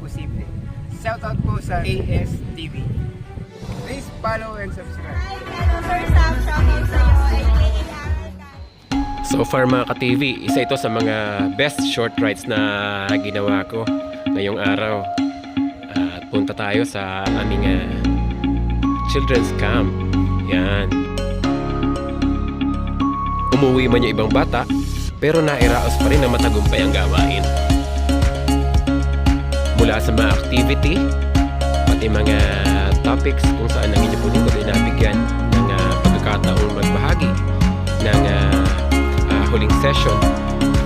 posible. Shoutout po sa ASTV. Please follow and subscribe. Hello Sir Sam, shoutout sa iyo. So far mga ka-TV, isa ito sa mga best short rides na ginawa ko ngayong araw. At punta tayo sa aming children's camp. Yan. Umuwi man yung ibang bata, pero nairaos pa rin na matagumpay ang gawain. Mula sa mga activity, pati mga topics kung saan ang inyong lingkod ay nabigyan ng pagkakataong magbahagi ng huling session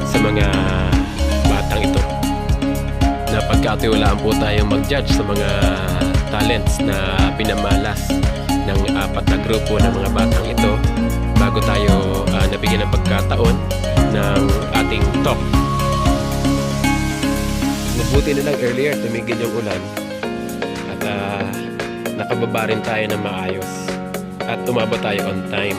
sa mga batang ito. Napagkatiwalaan po tayong mag-judge sa mga talents na pinamalas ng 4 na grupo ng mga batang ito bago tayo nabigyan ng pagkataon ng ating talk. Mabuti na lang earlier tumigil yung ulan at nakababa rin tayo ng maayos at umabot tayo on time.